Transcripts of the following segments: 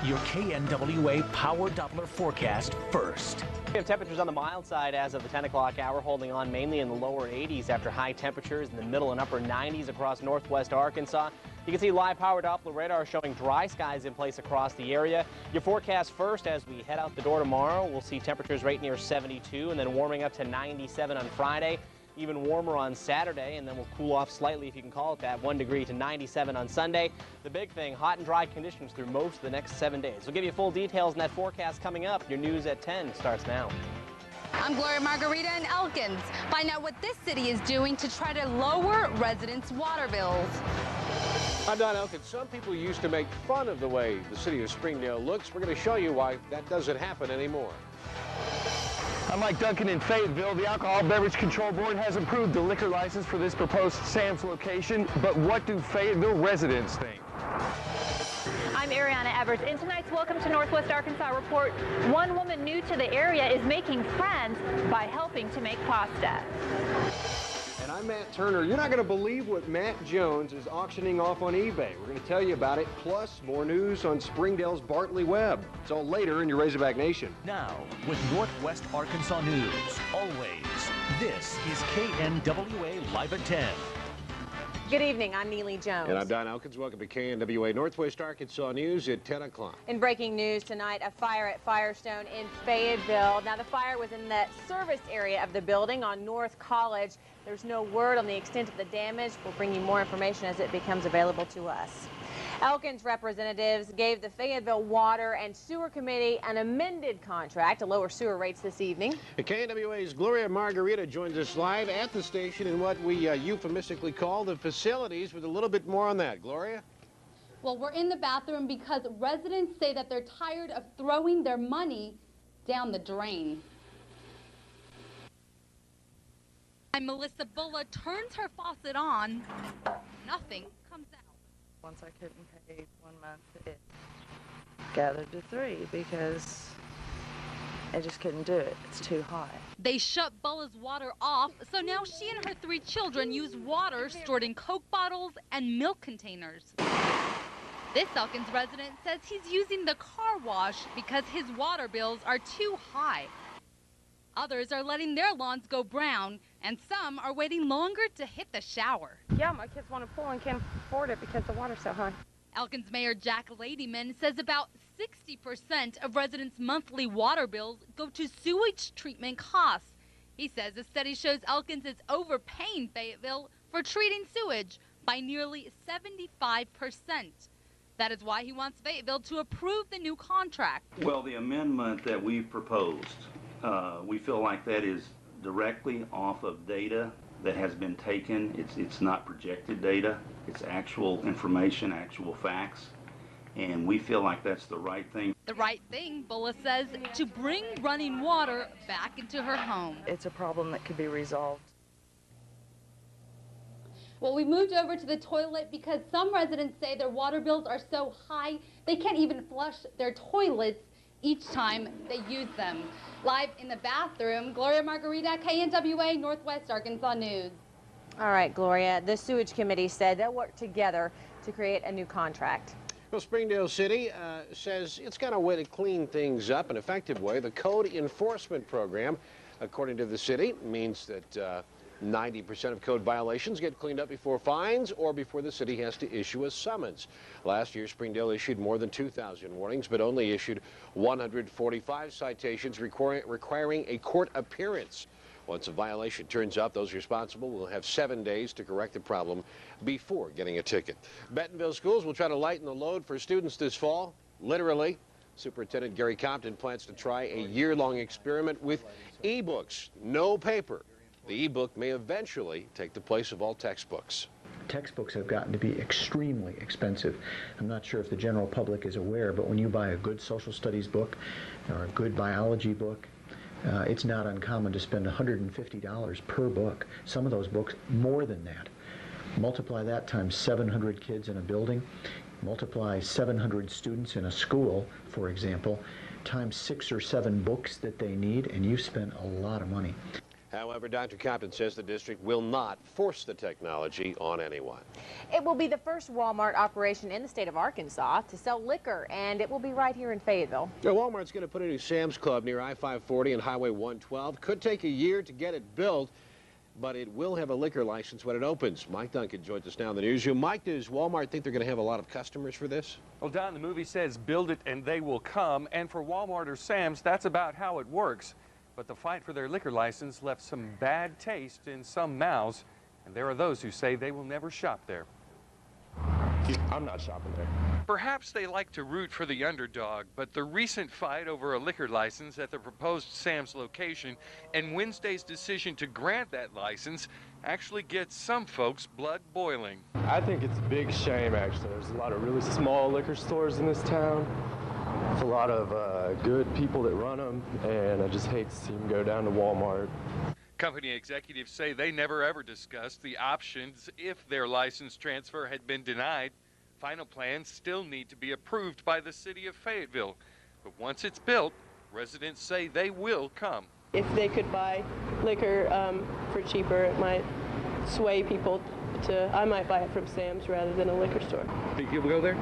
your KNWA Power Doppler forecast first. We have temperatures on the mild side as of the 10 o'clock hour, holding on mainly in the lower 80s after high temperatures in the middle and upper 90s across northwest Arkansas. You can see live Power Doppler radar showing dry skies in place across the area. Your forecast first as we head out the door tomorrow. We'll see temperatures right near 72 and then warming up to 97 on Friday. Even warmer on Saturday, and then we'll cool off slightly, if you can call it that, 1 degree to 97 on Sunday. The big thing, hot and dry conditions through most of the next 7 days. We'll give you full details in that forecast coming up. Your news at 10 starts now. I'm Gloria Margarita in Elkins. Find out what this city is doing to try to lower residents' water bills. I'm Don Elkins. Some people used to make fun of the way the city of Springdale looks. We're going to show you why that doesn't happen anymore. I'm Mike Duncan in Fayetteville. The Alcohol Beverage Control Board has approved the liquor license for this proposed Sam's location, but what do Fayetteville residents think? I'm Ariana Evers. In tonight's Welcome to Northwest Arkansas report, one woman new to the area is making friends by helping to make pasta. And I'm Matt Turner. You're not going to believe what Matt Jones is auctioning off on eBay. We're going to tell you about it, plus more news on Springdale's Bartley Web. It's all later in your Razorback Nation. Now, with Northwest Arkansas News, always, this is KNWA Live at 10. Good evening, I'm Neely Jones. And I'm Don Elkins. Welcome to KNWA Northwest Arkansas News at 10 o'clock. In breaking news tonight, a fire at Firestone in Fayetteville. Now, the fire was in the service area of the building on North College. There's no word on the extent of the damage. We'll bring you more information as it becomes available to us. Elkins representatives gave the Fayetteville Water and Sewer Committee an amended contract to lower sewer rates this evening. KNWA's Gloria Margarita joins us live at the station in what we euphemistically call the facilities, with a little bit more on that. Gloria? Well, we're in the bathroom because residents say that they're tired of throwing their money down the drain. Melissa Bulla turns her faucet on. Nothing comes out. Once I couldn't pay 1 month, it gathered to 3 because I just couldn't do it. It's too high. They shut Bulla's water off, so now she and her 3 children use water stored in Coke bottles and milk containers. This Elkins resident says he's using the car wash because his water bills are too high. Others are letting their lawns go brown, and some are waiting longer to hit the shower. Yeah, my kids want a pool and can't afford it because the water's so high. Elkins Mayor Jack Ladyman says about 60% of residents' monthly water bills go to sewage treatment costs. He says the study shows Elkins is overpaying Fayetteville for treating sewage by nearly 75%. That is why he wants Fayetteville to approve the new contract. Well, the amendment that we've proposed, we feel like that is directly off of data that has been taken. It's not projected data. It's actual information, actual facts. And we feel like that's the right thing. The right thing, Bulla says, to bring running water back into her home. It's a problem that could be resolved. Well, we moved over to the toilet because some residents say their water bills are so high they can't even flush their toilets each time they use them. Live in the bathroom, Gloria Margarita, KNWA Northwest Arkansas News. All right, Gloria, the Sewage Committee said they'll work together to create a new contract. Well, Springdale City says it's got a way to clean things up, an effective way. The code enforcement program, according to the city, means that 90% of code violations get cleaned up before fines or before the city has to issue a summons. Last year, Springdale issued more than 2,000 warnings, but only issued 145 citations requiring a court appearance. Once a violation turns up, those responsible will have 7 days to correct the problem before getting a ticket. Bentonville schools will try to lighten the load for students this fall, literally. Superintendent Gary Compton plans to try a year-long experiment with e-books, no paper. The e-book may eventually take the place of all textbooks. Textbooks have gotten to be extremely expensive. I'm not sure if the general public is aware, but when you buy a good social studies book or a good biology book, it's not uncommon to spend $150 per book. Some of those books more than that. Multiply that times 700 kids in a building, multiply 700 students in a school, for example, times 6 or 7 books that they need, and you've spent a lot of money. However, Dr. Compton says the district will not force the technology on anyone. It will be the first Walmart operation in the state of Arkansas to sell liquor, and it will be right here in Fayetteville. Now, Walmart's going to put a new Sam's Club near I-540 and Highway 112. Could take a year to get it built, but it will have a liquor license when it opens. Mike Duncan joins us now in the newsroom. Mike, does Walmart think they're going to have a lot of customers for this? Well, Don, the movie says build it and they will come, and for Walmart or Sam's, that's about how it works. But the fight for their liquor license left some bad taste in some mouths, and there are those who say they will never shop there. I'm not shopping there. Perhaps they like to root for the underdog, but the recent fight over a liquor license at the proposed Sam's location and Wednesday's decision to grant that license actually gets some folks' blood boiling. I think it's a big shame, actually. There's a lot of really small liquor stores in this town. There's a lot of good people that run them, and I just hate to see them go down to Walmart. Company executives say they never ever discussed the options if their license transfer had been denied. Final plans still need to be approved by the city of Fayetteville. But once it's built, residents say they will come. If they could buy liquor for cheaper, it might sway people to, I might buy it from Sam's rather than a liquor store. Think you'll go there?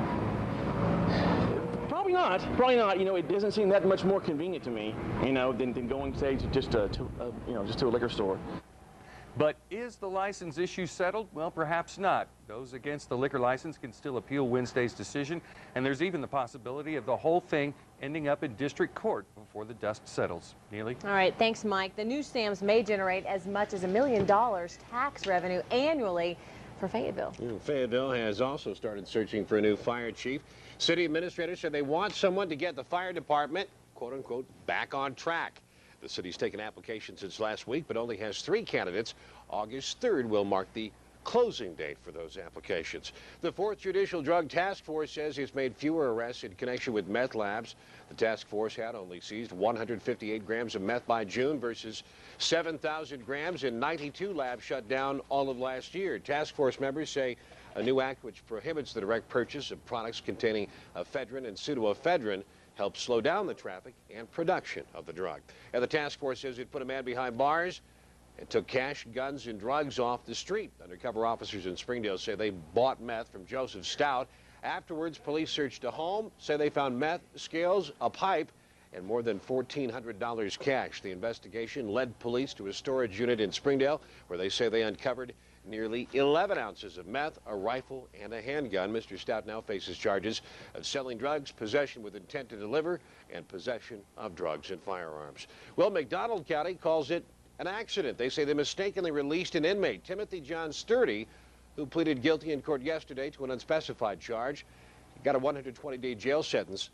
Probably not. Probably not. You know, it doesn't seem that much more convenient to me, you know, than going, say, to just to a liquor store. But is the license issue settled? Well, perhaps not. Those against the liquor license can still appeal Wednesday's decision, and there's even the possibility of the whole thing ending up in district court before the dust settles. Neely? All right, thanks, Mike. The new Sam's may generate as much as $1 million tax revenue annually for Fayetteville. Fayetteville has also started searching for a new fire chief. City administrators said they want someone to get the fire department, quote unquote, back on track. The city's taken applications since last week, but only has 3 candidates. August 3rd will mark the closing date for those applications. The 4th Judicial Drug Task Force says it's made fewer arrests in connection with meth labs. The task force had only seized 158 grams of meth by June versus 7,000 grams in 92 labs shut down all of last year. Task force members say a new act which prohibits the direct purchase of products containing ephedrine and pseudoephedrine helps slow down the traffic and production of the drug. And the task force says it put a man behind bars and took cash, guns, and drugs off the street. Undercover officers in Springdale say they bought meth from Joseph Stout. Afterwards, police searched a home, say they found meth, scales, a pipe, and more than $1,400 cash. The investigation led police to a storage unit in Springdale where they say they uncovered nearly 11 ounces of meth, a rifle, and a handgun. Mr. Stout now faces charges of selling drugs, possession with intent to deliver, and possession of drugs and firearms. Well, McDonald County calls it an accident. They say they mistakenly released an inmate, Timothy John Sturdy, who pleaded guilty in court yesterday to an unspecified charge. He got a 120-day jail sentence.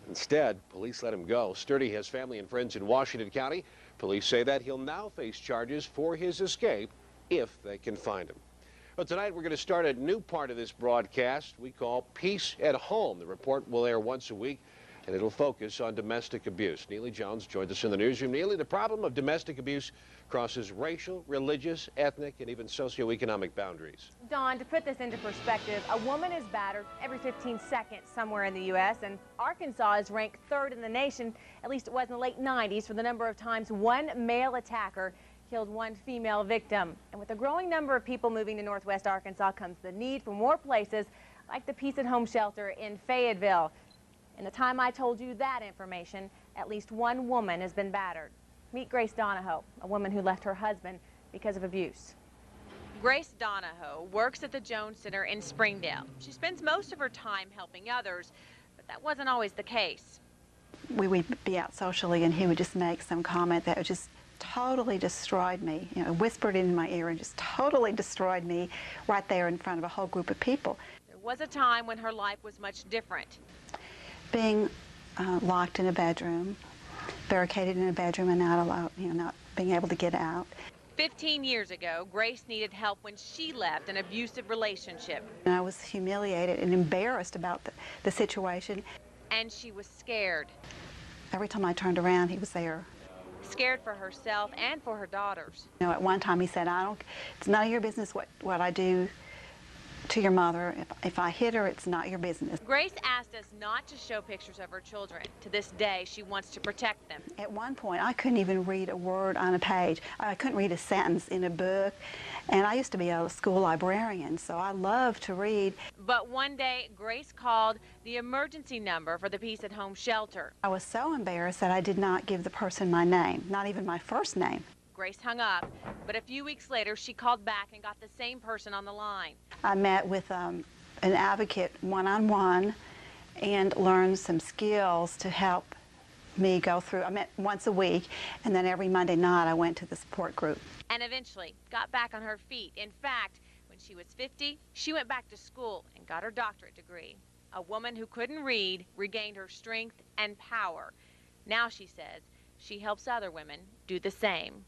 Instead, police let him go. Sturdy has family and friends in Washington County. Police say that he'll now face charges for his escape if they can find him. Well, tonight we're going to start a new part of this broadcast we call Peace at Home. The report will air once a week, and it'll focus on domestic abuse. Neely Jones joined us in the newsroom. Neely, the problem of domestic abuse crosses racial, religious, ethnic, and even socioeconomic boundaries. Don, to put this into perspective, a woman is battered every 15 seconds somewhere in the U.S., and Arkansas is ranked 3rd in the nation, at least it was in the late 90s, for the number of times one male attacker killed one female victim. And with a growing number of people moving to Northwest Arkansas comes the need for more places like the Peace at Home shelter in Fayetteville. In the time I told you that information, at least one woman has been battered. Meet Grace Donahoe, a woman who left her husband because of abuse. Grace Donahoe works at the Jones Center in Springdale. She spends most of her time helping others, but that wasn't always the case. We would be out socially and he would just make some comment that just totally destroyed me, you know, whispered in my ear and just totally destroyed me right there in front of a whole group of people. There was a time when her life was much different. Being locked in a bedroom, barricaded in a bedroom and not allowed, you know, not being able to get out. 15 years ago, Grace needed help when she left an abusive relationship. And I was humiliated and embarrassed about the situation. And she was scared. Every time I turned around, he was there. Scared for herself and for her daughters. You know, at one time he said, it's none of your business what I do to your mother, if I hit her, it's not your business. Grace asked us not to show pictures of her children. To this day, she wants to protect them. At one point, I couldn't even read a word on a page. I couldn't read a sentence in a book. And I used to be a school librarian, so I love to read. But one day, Grace called the emergency number for the Peace at Home shelter. I was so embarrassed that I did not give the person my name, not even my first name. Grace hung up, but a few weeks later, she called back and got the same person on the line. I met with an advocate one-on-one and learned some skills to help me go through. I met once a week, and then every Monday night I went to the support group. And eventually got back on her feet. In fact, when she was 50, she went back to school and got her doctorate degree. A woman who couldn't read regained her strength and power. Now, she says, she helps other women do the same.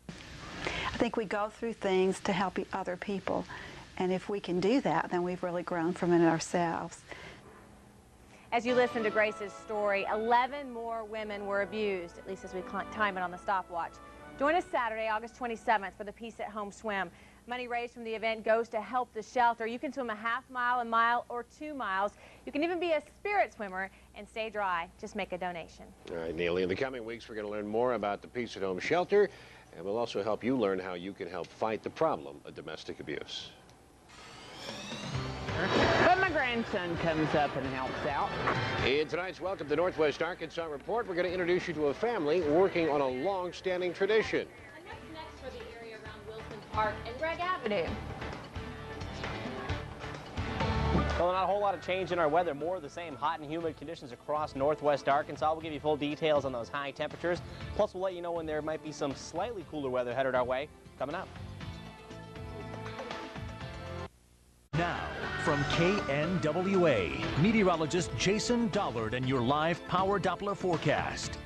I think we go through things to help other people, and if we can do that, then we've really grown from it ourselves. As you listen to Grace's story, 11 more women were abused, at least as we time it on the stopwatch. Join us Saturday, August 27th for the Peace at Home swim. Money raised from the event goes to help the shelter. You can swim a half mile, a mile, or 2 miles. You can even be a spirit swimmer and stay dry. Just make a donation. All right, Neely, in the coming weeks, we're going to learn more about the Peace at Home shelter, and we'll also help you learn how you can help fight the problem of domestic abuse. But my grandson comes up and helps out. In tonight's Welcome to Northwest Arkansas report, we're going to introduce you to a family working on a long-standing tradition. And what's next for the area around Wilson Park and Gregg Avenue? Well, not a whole lot of change in our weather. More of the same hot and humid conditions across northwest Arkansas. We'll give you full details on those high temperatures. Plus, we'll let you know when there might be some slightly cooler weather headed our way coming up. Now, from KNWA, meteorologist Jason Dollard and your live power Doppler forecast.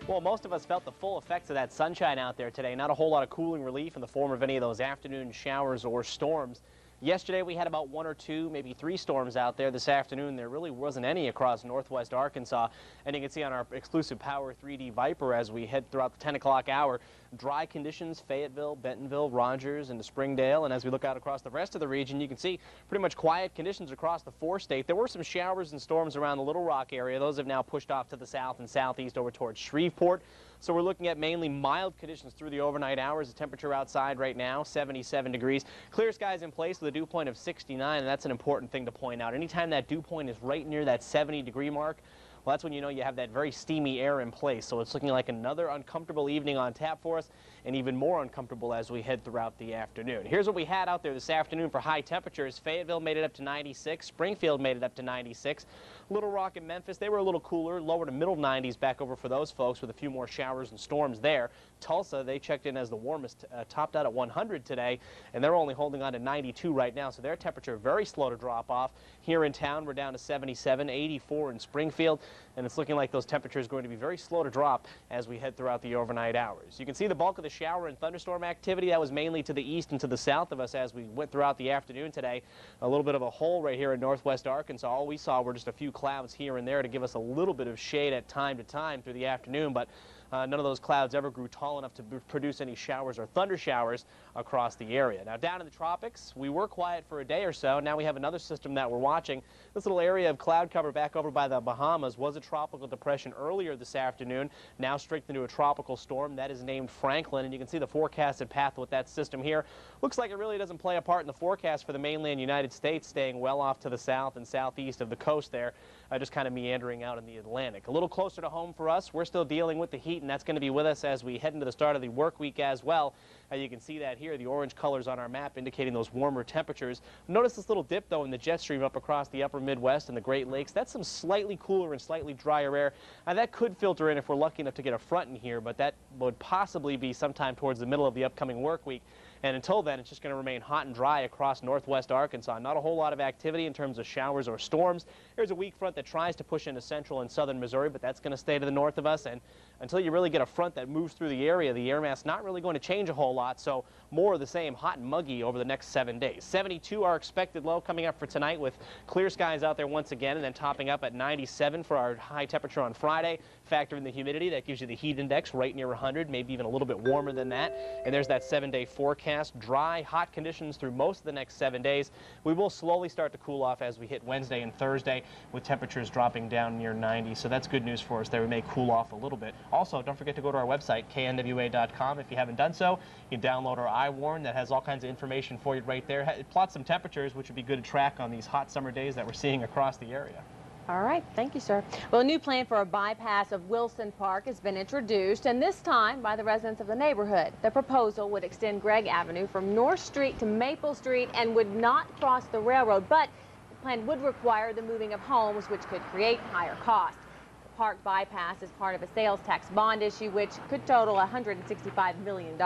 Well, most of us felt the full effects of that sunshine out there today. Not a whole lot of cooling relief in the form of any of those afternoon showers or storms. Yesterday, we had about 1 or 2, maybe 3 storms out there. This afternoon, there really wasn't any across northwest Arkansas. And you can see on our exclusive Power 3D Viper as we head throughout the 10 o'clock hour, dry conditions, Fayetteville, Bentonville, Rogers, and Springdale. And as we look out across the rest of the region, you can see pretty much quiet conditions across the 4-state. There were some showers and storms around the Little Rock area. Those have now pushed off to the south and southeast over towards Shreveport. So we're looking at mainly mild conditions through the overnight hours. The temperature outside right now, 77 degrees. Clear skies in place with a dew point of 69, and that's an important thing to point out. Anytime that dew point is right near that 70-degree mark, well, that's when you know you have that very steamy air in place. So it's looking like another uncomfortable evening on tap for us, and even more uncomfortable as we head throughout the afternoon. Here's what we had out there this afternoon for high temperatures. Fayetteville made it up to 96. Springfield made it up to 96. Little Rock and Memphis, they were a little cooler, lower to middle 90s back over for those folks with a few more showers and storms there. Tulsa, they checked in as the warmest, topped out at 100 today, and they're only holding on to 92 right now, so their temperature very slow to drop off. Here in town, we're down to 77, 84 in Springfield, and it's looking like those temperatures are going to be very slow to drop as we head throughout the overnight hours. You can see the bulk of the shower and thunderstorm activity. That was mainly to the east and to the south of us as we went throughout the afternoon today. A little bit of a hole right here in northwest Arkansas. All we saw were just a few clouds here and there to give us a little bit of shade at time to time through the afternoon, but none of those clouds ever grew tall enough to produce any showers or thunder showers across the area. Now, down in the tropics, we were quiet for a day or so. Now we have another system that we're watching. This little area of cloud cover back over by the Bahamas was a tropical depression earlier this afternoon, now strengthened into a tropical storm. That is named Franklin, and you can see the forecasted path with that system here. Looks like it really doesn't play a part in the forecast for the mainland United States, staying well off to the south and southeast of the coast there, just kind of meandering out in the Atlantic. A little closer to home for us, we're still dealing with the heat, and that's going to be with us as we head into the start of the work week as well. You can see that here, the orange colors on our map indicating those warmer temperatures. Notice this little dip, though, in the jet stream up across the upper Midwest and the Great Lakes. That's some slightly cooler and slightly drier air. That could filter in if we're lucky enough to get a front in here, but that would possibly be sometime towards the middle of the upcoming work week. And until then, it's just going to remain hot and dry across northwest Arkansas. Not a whole lot of activity in terms of showers or storms. There's a weak front that tries to push into central and southern Missouri, but that's going to stay to the north of us. And until you really get a front that moves through the area, the air mass not really going to change a whole lot. So more of the same, hot and muggy over the next 7 days. 72 our expected low coming up for tonight with clear skies out there once again, and then topping up at 97 for our high temperature on Friday. Factor in the humidity, that gives you the heat index right near 100, maybe even a little bit warmer than that. And there's that 7-day forecast. forecast. Dry, hot conditions through most of the next 7 days. We will slowly start to cool off as we hit Wednesday and Thursday, with temperatures dropping down near 90. So that's good news for us there. We may cool off a little bit. Also, don't forget to go to our website, KNWA.com. If you haven't done so, you can download our iWarn that has all kinds of information for you right there. It plots some temperatures, which would be good to track on these hot summer days that we're seeing across the area. All right, thank you, sir. Well, a new plan for a bypass of Wilson Park has been introduced, and this time by the residents of the neighborhood. The proposal would extend Gregg Avenue from North Street to Maple Street and would not cross the railroad, but the plan would require the moving of homes, which could create higher costs. The park bypass is part of a sales tax bond issue, which could total $165 million.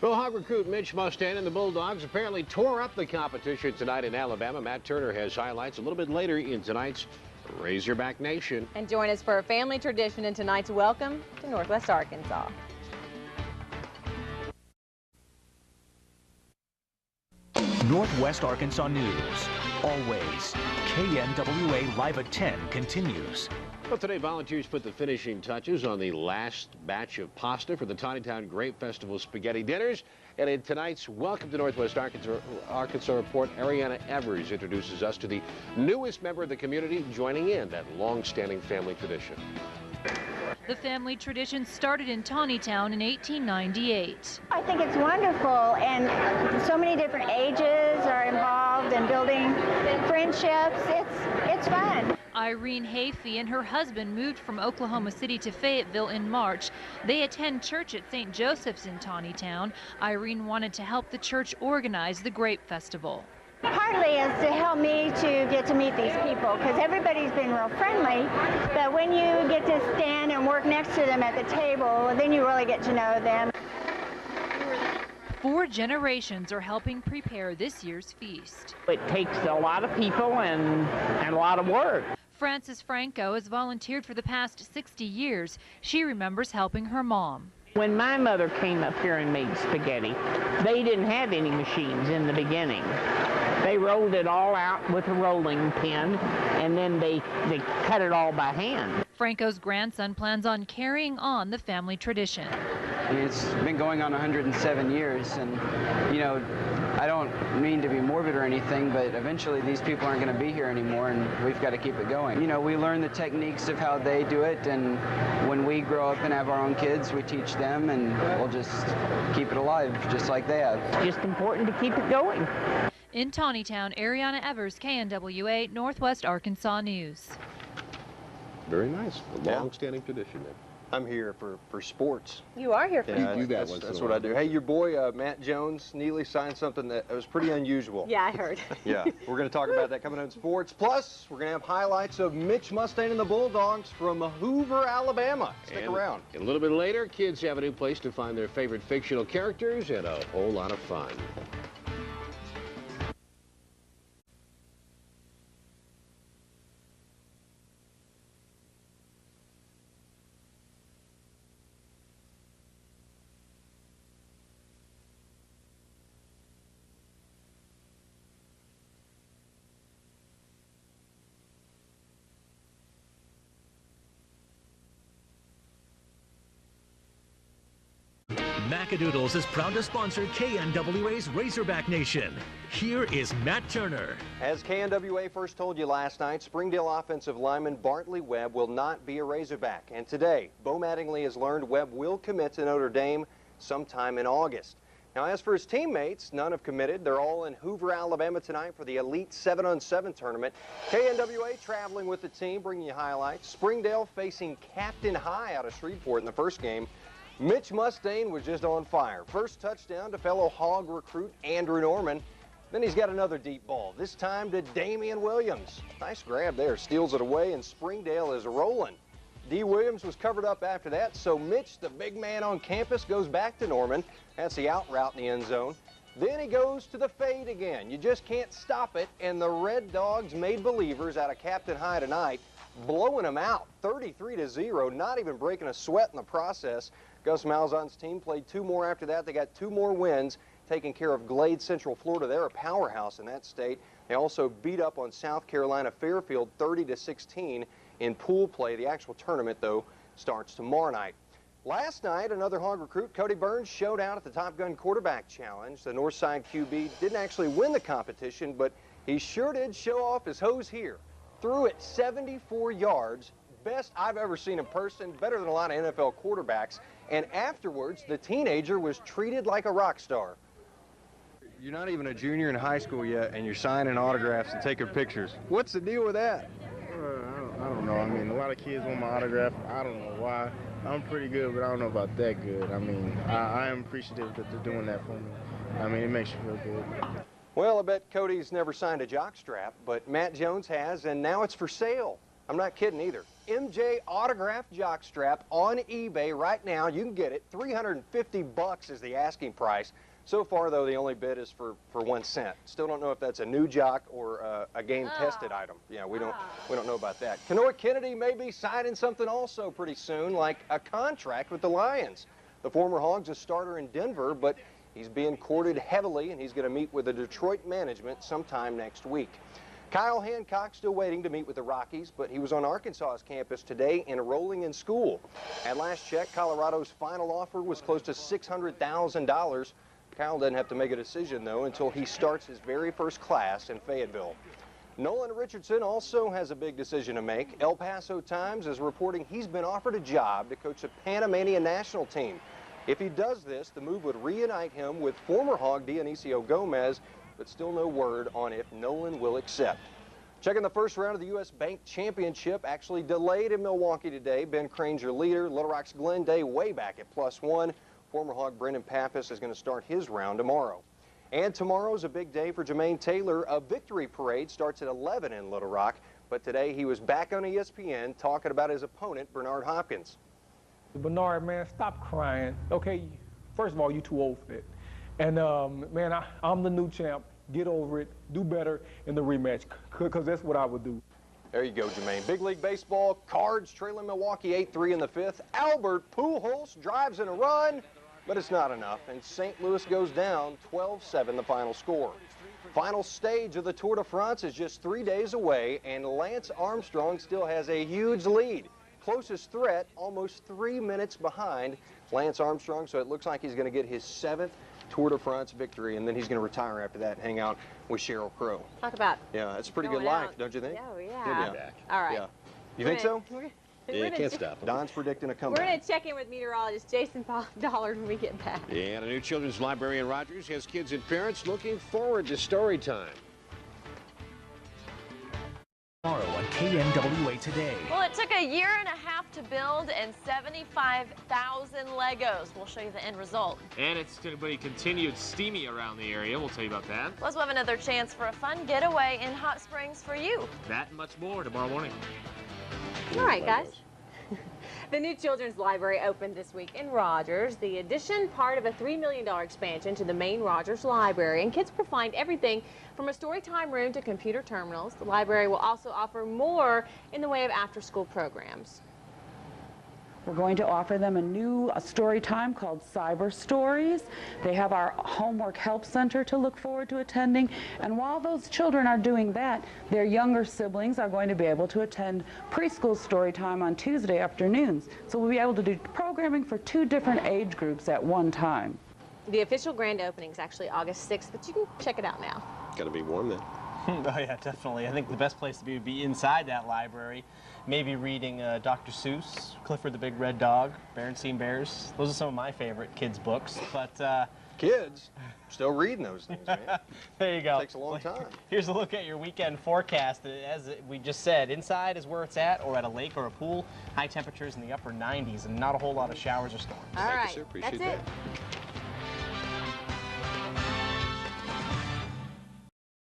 Well, Hog recruit Mitch Mustang and the Bulldogs apparently tore up the competition tonight in Alabama. Matt Turner has highlights a little bit later in tonight's Razorback Nation. And join us for a family tradition in tonight's Welcome to Northwest Arkansas. Northwest Arkansas News. Always. KNWA Live at 10 continues. Well, today volunteers put the finishing touches on the last batch of pasta for the Tawnytown Grape Festival spaghetti dinners. And in tonight's Welcome to Northwest Arkansas report, Ariana Evers introduces us to the newest member of the community joining in that long-standing family tradition. The family tradition started in Tawnytown in 1898. I think it's wonderful, and so many different ages are involved in building friendships. It's fun. Irene Hafey and her husband moved from Oklahoma City to Fayetteville in March. They attend church at St. Joseph's in Tawnytown. Irene wanted to help the church organize the Grape Festival. Partly is to help me to get to meet these people, because everybody's been real friendly, but when you get to stand and work next to them at the table, then you really get to know them. 4 generations are helping prepare this year's feast. It takes a lot of people and a lot of work. Frances Franco has volunteered for the past 60 years. She remembers helping her mom. When my mother came up here and made spaghetti, they didn't have any machines in the beginning. They rolled it all out with a rolling pin, and then they cut it all by hand. Franco's grandson plans on carrying on the family tradition. It's been going on 107 years, and, you know, I don't mean to be morbid or anything, but eventually these people aren't going to be here anymore, and we've got to keep it going. You know, we learn the techniques of how they do it, and when we grow up and have our own kids, we teach them, and we'll just keep it alive, just like they have. It's just important to keep it going. In Tawnytown, Ariana Evers, KNWA, Northwest Arkansas News. Very nice. A long-standing tradition there. I'm here for sports. You are here for yeah, sports. That's what I do. Hey, your boy Matt Jones neatly signed something that was pretty unusual. Yeah, I heard. Yeah, we're going to talk about that coming up in sports. Plus, we're going to have highlights of Mitch Mustang and the Bulldogs from Hoover, Alabama. Stick around. A little bit later, kids have a new place to find their favorite fictional characters and a whole lot of fun. Macadoodles is proud to sponsor KNWA's Razorback Nation. Here is Matt Turner. As KNWA first told you last night, Springdale offensive lineman Bartley Webb will not be a Razorback. And today, Bo Mattingly has learned Webb will commit to Notre Dame sometime in August. Now, as for his teammates, none have committed. They're all in Hoover, Alabama tonight for the Elite 7-on-7 tournament. KNWA traveling with the team, bringing you highlights. Springdale facing Captain High out of Shreveport in the first game. Mitch Mustang was just on fire. First touchdown to fellow Hog recruit Andrew Norman. Then he's got another deep ball, this time to Damian Williams. Nice grab there, steals it away, and Springdale is rolling. D. Williams was covered up after that, so Mitch, the big man on campus, goes back to Norman. That's the out route in the end zone. Then he goes to the fade again. You just can't stop it, and the Red Dogs made believers out of Captain High tonight, blowing them out 33-0, not even breaking a sweat in the process. Gus Malzahn's team played 2 more after that. They got 2 more wins, taking care of Glade Central Florida. They're a powerhouse in that state. They also beat up on South Carolina Fairfield 30-16 in pool play. The actual tournament, though, starts tomorrow night. Last night, another Hog recruit, Cody Burns, showed out at the Top Gun Quarterback Challenge. The Northside QB didn't actually win the competition, but he sure did show off his hose here. Threw it 74 yards, best I've ever seen in person, better than a lot of NFL quarterbacks. And afterwards, the teenager was treated like a rock star. You're not even a junior in high school yet, and you're signing autographs and taking pictures. What's the deal with that? I don't know. I mean, a lot of kids want my autograph. I don't know why. I'm pretty good, but I don't know about that good. I mean, I am appreciative that they're doing that for me. I mean, it makes you feel good. Well, I bet Cody's never signed a jockstrap, but Matt Jones has, and now it's for sale. I'm not kidding either. MJ autographed jockstrap on eBay right now. You can get it. $350 is the asking price. So far, though, the only bid is for 1 cent. Still don't know if that's a new jock or a game-tested item. Yeah, we don't know about that. KNWA Kennedy may be signing something also pretty soon, like a contract with the Lions. The former Hog's a starter in Denver, but he's being courted heavily, and he's going to meet with the Detroit management sometime next week. Kyle Hancock still waiting to meet with the Rockies, but he was on Arkansas's campus today enrolling in school. At last check, Colorado's final offer was close to $600,000. Kyle doesn't have to make a decision, though, until he starts his very first class in Fayetteville. Nolan Richardson also has a big decision to make. El Paso Times is reporting he's been offered a job to coach the Panamanian national team. If he does this, the move would reunite him with former Hog Dionisio Gomez, but still no word on if Nolan will accept. Checking the first round of the U.S. Bank Championship, actually delayed in Milwaukee today. Ben Crane's your leader. Little Rock's Glenn Day way back at +1. Former Hog Brendan Pappas is going to start his round tomorrow. And tomorrow's a big day for Jermaine Taylor. A victory parade starts at 11 in Little Rock, but today he was back on ESPN talking about his opponent, Bernard Hopkins. Bernard, man, stop crying. Okay, first of all, you too old for it. And, man, I'm the new champ. Get over it. Do better in the rematch, because that's what I would do. There you go, Jermaine. Big League Baseball, Cards trailing Milwaukee 8-3 in the 5th. Albert Pujols drives in a run, but it's not enough, and St. Louis goes down 12-7 the final score. Final stage of the Tour de France is just 3 days away, and Lance Armstrong still has a huge lead. Closest threat, almost 3 minutes behind Lance Armstrong, so it looks like he's going to get his 7th Tour de France victory, and then he's going to retire after that and hang out with Sheryl Crow. Talk about Yeah, it's a pretty good life, don't you think? Oh, yeah. Yeah. All right. Yeah. You think so? Yeah, you can't stop him. Don's predicting a We're comeback. going to check in with meteorologist Jason Dollard when we get back. Yeah, and a new children's library in Rogers has kids and parents looking forward to story time. Tomorrow on KNWA Today. Well, it took a year and a half to build and 75,000 Legos. We'll show you the end result. And it's going to be continued steamy around the area. We'll tell you about that. Plus, we'll have another chance for a fun getaway in Hot Springs for you. That and much more tomorrow morning. All right, guys. The new children's library opened this week in Rogers. The addition, part of a $3 million expansion to the main Rogers library, and kids will find everything from a storytime room to computer terminals. The library will also offer more in the way of after-school programs. We're going to offer them a new story time called Cyber Stories. They have our Homework Help Center to look forward to attending. And while those children are doing that, their younger siblings are going to be able to attend preschool story time on Tuesday afternoons. So we'll be able to do programming for 2 different age groups at one time. The official grand opening is actually August 6th, but you can check it out now. Got to be warm then. Oh yeah, definitely. I think the best place to be would be inside that library. Maybe reading Dr. Seuss, Clifford the Big Red Dog, Berenstain Bears. Those are some of my favorite kids' books. But kids still reading those things, man. There you go. It takes a long time. Here's a look at your weekend forecast. As we just said, inside is where it's at, or at a lake or a pool. High temperatures in the upper 90s, and not a whole lot of showers or storms. All right, Thank you, sir. Appreciate that's that. it.